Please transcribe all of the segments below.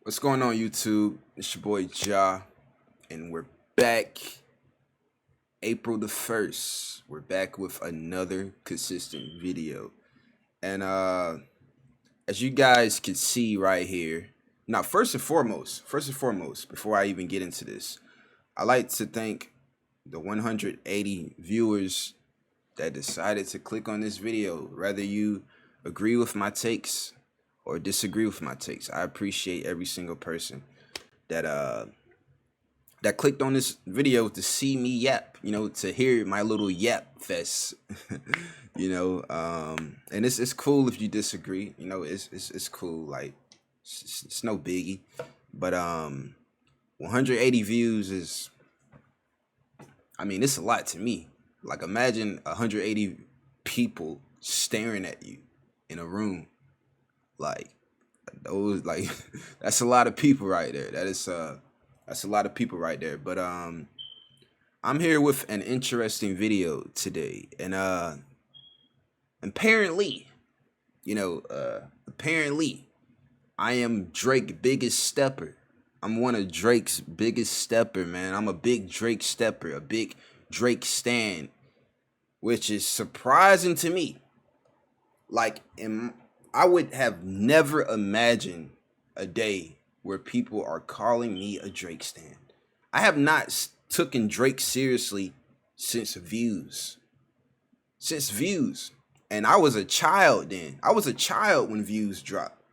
What's going on, YouTube? It's your boy Ja, and we're back. April the 1st. We're back with another consistent video. And as you guys can see right here, now first and foremost, before I even get into this, I like to thank the 180 viewers that decided to click on this video. Whether you agree with my takes or disagree with my takes, I appreciate every single person that clicked on this video to see me yap, to hear my little yap fest. And it's cool if you disagree. It's cool. Like it's no biggie. But 180 views is, it's a lot to me. Like, imagine 180 people staring at you in a room. Like, those, like, that's a lot of people right there. That's a lot of people right there. But I'm here with an interesting video today, and apparently, I am Drake's biggest stepper. I'm one of Drake's biggest stepper, man. I'm a big Drake stepper, a big Drake stan, which is surprising to me. Like, I would have never imagined a day where people are calling me a Drake stan. I have not taken Drake seriously since Views. And I was a child then. I was a child when Views dropped.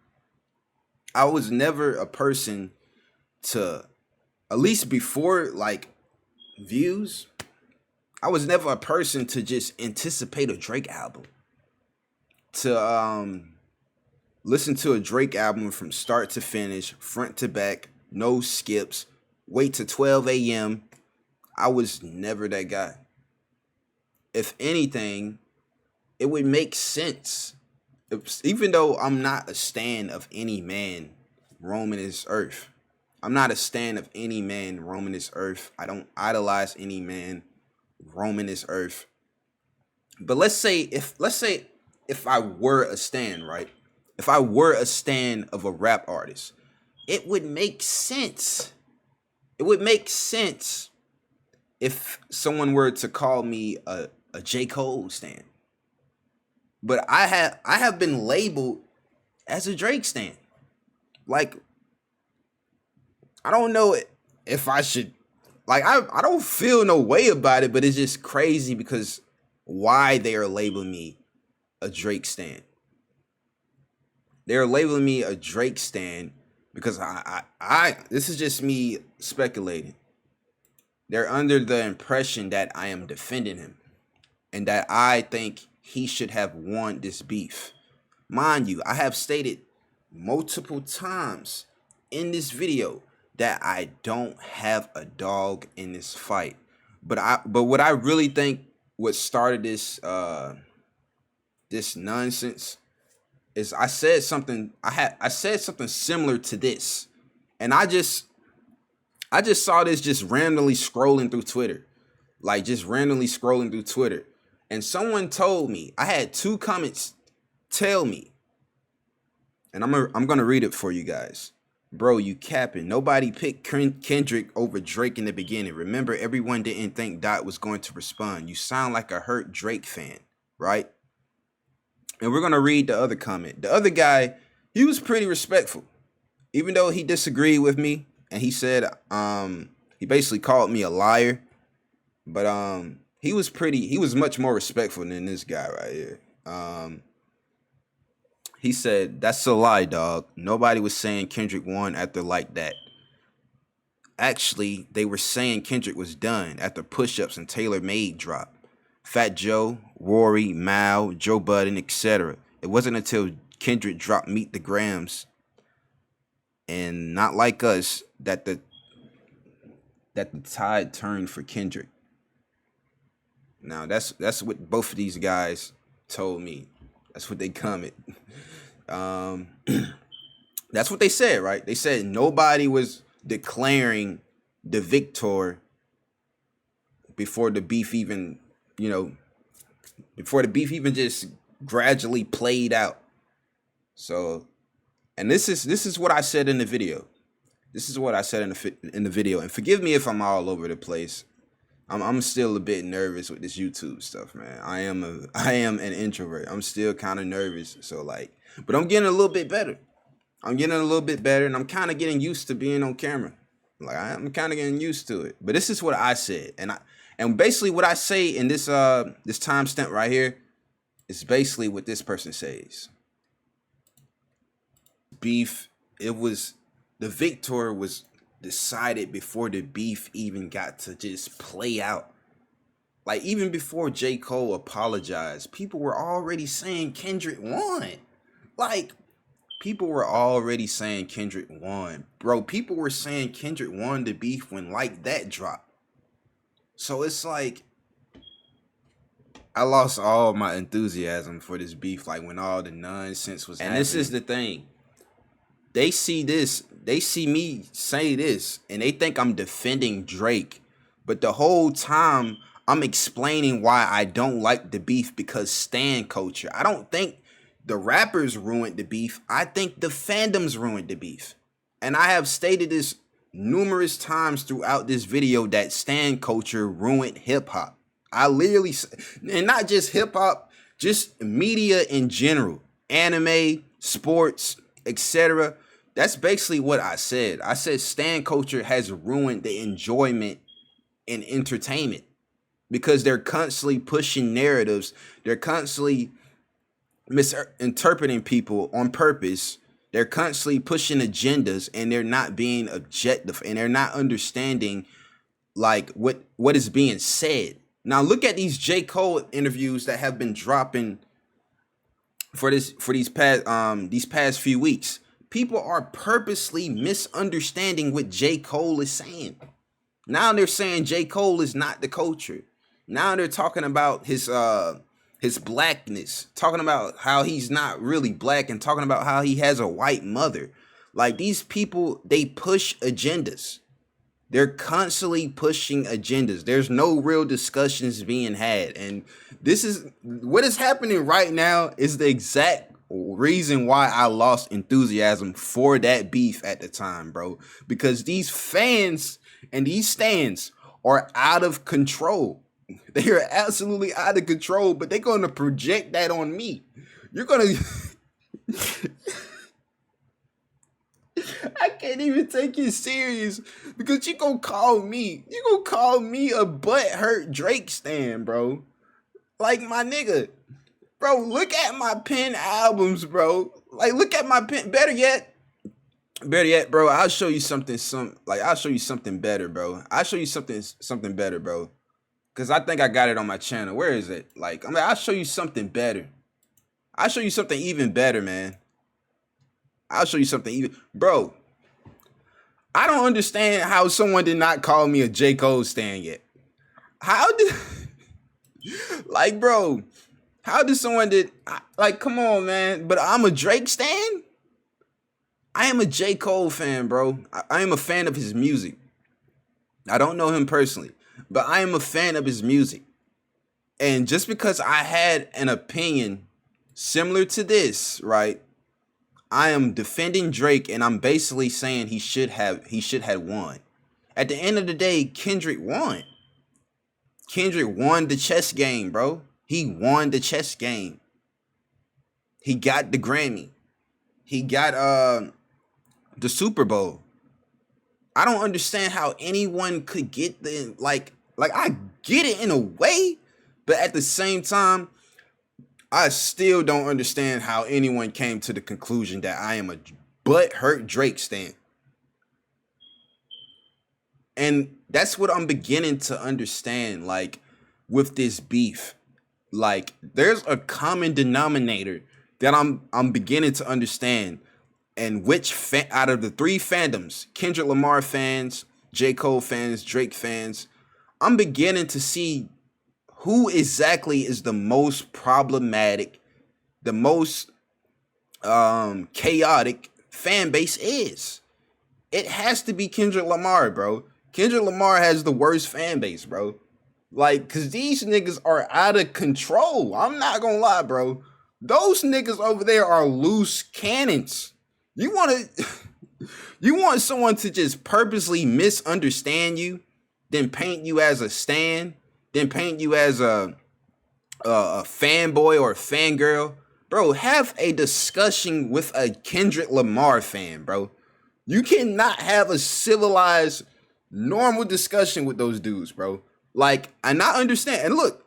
I was never a person to, at least before like Views, I was never a person to just anticipate a Drake album. To listen to a Drake album from start to finish, front to back, no skips, wait till 12 a.m. I was never that guy. If anything, it would make sense. Even though I'm not a stan of any man roaming this earth. I'm not a stan of any man roaming this earth. I don't idolize any man roaming this earth. But let's say if I were a stan, right? If I were a stan of a rap artist, it would make sense. It would make sense if someone were to call me a J. Cole stan. But I have been labeled as a Drake stan. Like, I don't know if I should, like, I don't feel no way about it, but it's just crazy because why they are labeling me a Drake stan. They're labeling me a Drake stan because I this is just me speculating. They're under the impression that I am defending him and that I think he should have won this beef. Mind you, I have stated multiple times in this video that I don't have a dog in this fight. But what I really think what started this this nonsense is I said something similar to this. And I just saw this just randomly scrolling through Twitter. And someone told me, I had two comments tell me, and I'm gonna read it for you guys. Bro, you capping. Nobody picked Kendrick over Drake in the beginning. Remember, everyone didn't think Dot was going to respond. You sound like a hurt Drake fan, right? And we're gonna read the other comment. The other guy, he was pretty respectful, even though he disagreed with me, and he said, he basically called me a liar. But he was much more respectful than this guy right here. He said, "That's a lie, dog. Nobody was saying Kendrick won after like that. Actually, they were saying Kendrick was done after Push-Ups and Taylor Made drop. Fat Joe, Rory, Mal, Joe Budden, etc. It wasn't until Kendrick dropped Meet the Grams and Not Like Us that the tide turned for Kendrick." Now that's what both of these guys told me. That's what they comment. That's what they said, right? They said nobody was declaring the victor before the beef even, just gradually played out. So, and this is what I said in the video. This is what I said in the video, and forgive me if I'm all over the place. I'm still a bit nervous with this YouTube stuff, man. I am an introvert. I'm still kind of nervous, so like, but I'm getting a little bit better. I'm getting a little bit better, and I'm kind of getting used to being on camera. Like I'm kind of getting used to it. But this is what I said, and basically what I say in this this timestamp right here is basically what this person says. Beef. It was the victor was decided before the beef even got to just play out. Like even before J. Cole apologized, people were already saying Kendrick won. Like people were already saying Kendrick won. Bro, people were saying Kendrick won the beef when Like That dropped. So it's like I lost all my enthusiasm for this beef, like when all the nonsense was happening. And this is the thing. They see this, they see me say this, and they think I'm defending Drake. But the whole time, I'm explaining why I don't like the beef because stan culture. I don't think the rappers ruined the beef. I think the fandoms ruined the beef. And I have stated this numerous times throughout this video that stan culture ruined hip-hop. I literally, and not just hip-hop, just media in general. Anime, sports, etc. That's basically what I said. I said stan culture has ruined the enjoyment in entertainment because they're constantly pushing narratives. They're constantly misinterpreting people on purpose. They're constantly pushing agendas, and they're not being objective, and they're not understanding like what is being said. Now look at these J. Cole interviews that have been dropping for these past few weeks. People are purposely misunderstanding what J. Cole is saying. Now they're saying J. Cole is not the culture. Now they're talking about his blackness, talking about how he's not really black, and talking about how he has a white mother. Like these people, they push agendas. They're constantly pushing agendas. There's no real discussions being had. And this is what is happening right now is the exact reason why I lost enthusiasm for that beef at the time, bro. Because these fans and these stans are out of control. They are absolutely out of control, but they're going to project that on me. You're going to... I can't even take you serious because you gonna call me a butthurt Drake stan, bro. Like my nigga, bro. Look at my pen albums, bro. Like look at my pen. Better yet, bro. I'll show you something. I'll show you something better, bro. I'll show you something better, bro. Cause I think I got it on my channel. Where is it? Like I'll show you something better. I'll show you something even better, man. I'll show you something even, bro. I don't understand how someone did not call me a J. Cole stan yet. How did, like, bro, how did someone like, come on, man. But I'm a Drake stan? I am a J. Cole fan, bro. I am a fan of his music. I don't know him personally, but I am a fan of his music. And just because I had an opinion similar to this, right? I am defending Drake, and I'm basically saying he should have won. At the end of the day, Kendrick won. Kendrick won the chess game, bro. He won the chess game. He got the Grammy. He got the Super Bowl. I don't understand how anyone could get the like I get it in a way, but at the same time, I still don't understand how anyone came to the conclusion that I am a butthurt Drake stan. And that's what I'm beginning to understand, like, with this beef. Like, there's a common denominator that I'm beginning to understand. And which out of the three fandoms, Kendrick Lamar fans, J. Cole fans, Drake fans, I'm beginning to see who exactly is the most problematic, the most chaotic fan base is. It has to be Kendrick Lamar, bro. Kendrick Lamar has the worst fan base, bro. Like, cause these niggas are out of control. I'm not gonna lie, bro. Those niggas over there are loose cannons. You wanna You want someone to just purposely misunderstand you, then paint you as a stan, then paint you as a fanboy or a fangirl. Bro, have a discussion with a Kendrick Lamar fan, bro. You cannot have a civilized, normal discussion with those dudes, bro. Like, and I understand. And look,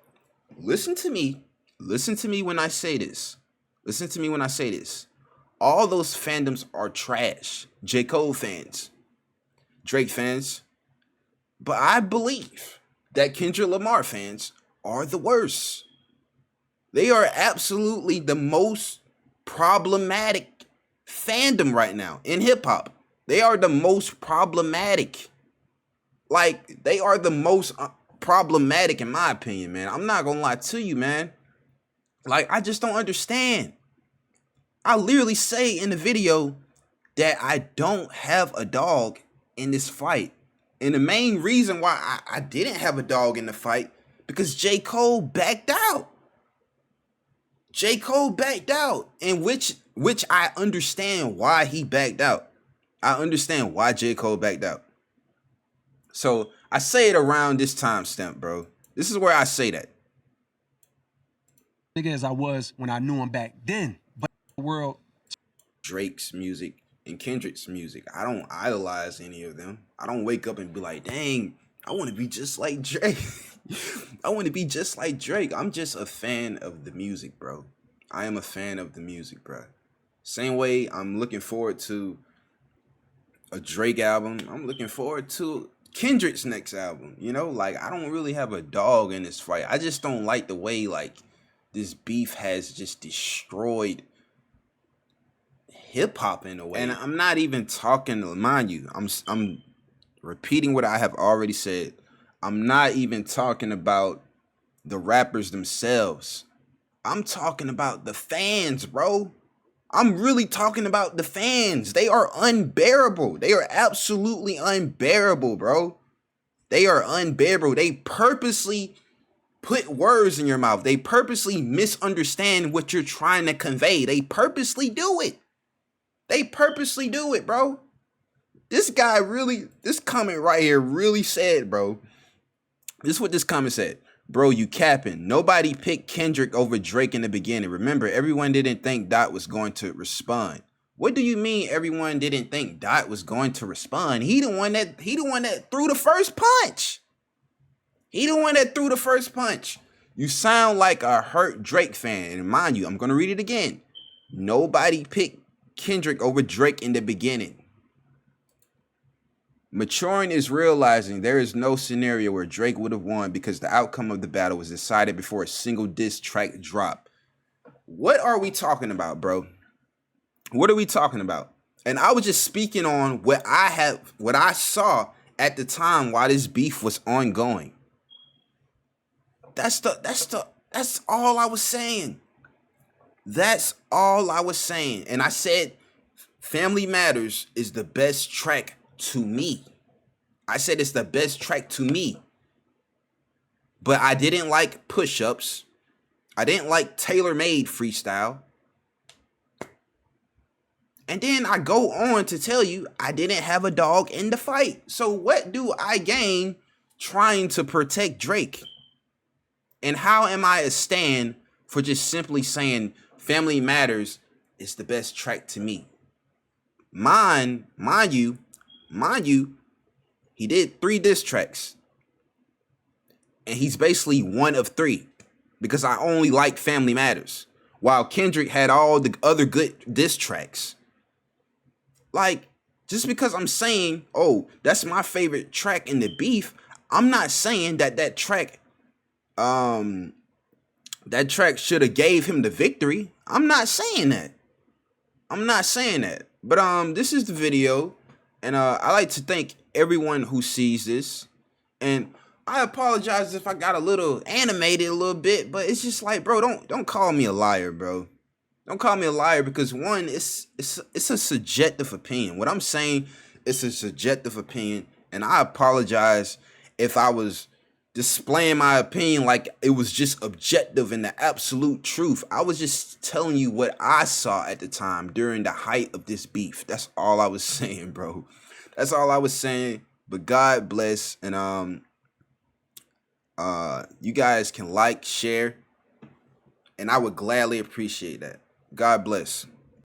listen to me. Listen to me when I say this. Listen to me when I say this. All those fandoms are trash. J. Cole fans, Drake fans. But I believe that Kendrick Lamar fans are the worst. They are absolutely the most problematic fandom right now in hip hop. They are the most problematic. Like, they are the most problematic in my opinion, man. I'm not gonna lie to you, man. Like, I just don't understand. I literally say in the video that I don't have a dog in this fight. And the main reason why I didn't have a dog in the fight, because J. Cole backed out. J. Cole backed out, and which I understand why he backed out. I understand why J. Cole backed out. So I say it around this time stamp, bro. This is where I say that. Nigga as I was when I knew him back then. But the world. Drake's music and Kendrick's music, I don't idolize any of them. I don't wake up and be like, dang, I want to be just like Drake. I want to be just like Drake. I'm just a fan of the music, bro. I am a fan of the music, bro. Same way I'm looking forward to a Drake album. I'm looking forward to Kendrick's next album. You know, like, I don't really have a dog in this fight. I just don't like the way, like, this beef has just destroyed hip hop in a way. And I'm not even talking, mind you, I'm repeating what I have already said. I'm not even talking about the rappers themselves. I'm talking about the fans, bro. I'm really talking about the fans. They are unbearable. They are absolutely unbearable, bro. They are unbearable. They purposely put words in your mouth. They purposely misunderstand what you're trying to convey. They purposely do it. They purposely do it, bro. This guy really, this comment right here really said, bro. This is what this comment said. Bro, you capping. Nobody picked Kendrick over Drake in the beginning. Remember, everyone didn't think Dot was going to respond. What do you mean everyone didn't think Dot was going to respond? He the one that threw the first punch. He the one that threw the first punch. You sound like a hurt Drake fan. And mind you, I'm going to read it again. Nobody picked Kendrick over Drake in the beginning. Maturing is realizing there is no scenario where Drake would have won because the outcome of the battle was decided before a single diss track drop. What are we talking about, bro? What are we talking about? And I was just speaking on what I saw at the time while this beef was ongoing. That's all I was saying. That's all I was saying. And I said Family Matters is the best track to me. I said it's the best track to me. But I didn't like push-ups. I didn't like tailor-made freestyle. And then I go on to tell you I didn't have a dog in the fight. So what do I gain trying to protect Drake? And how am I a stan for just simply saying Family Matters is the best track to me? Mind you, he did 3 diss tracks. And he's basically one of 3 because I only like Family Matters, while Kendrick had all the other good diss tracks. Like, just because I'm saying, oh, that's my favorite track in the beef, I'm not saying that track should have gave him the victory. I'm not saying that. But this is the video, and I like to thank everyone who sees this. And I apologize if I got a little animated a little bit, but it's just like, bro, don't call me a liar, bro. Don't call me a liar, because one, it's a subjective opinion. What I'm saying is a subjective opinion, and I apologize if I was displaying my opinion like it was just objective and the absolute truth. I was just telling you what I saw at the time during the height of this beef. That's all I was saying, bro. That's all I was saying. But God bless, and you guys can like, share, and I would gladly appreciate that. God bless.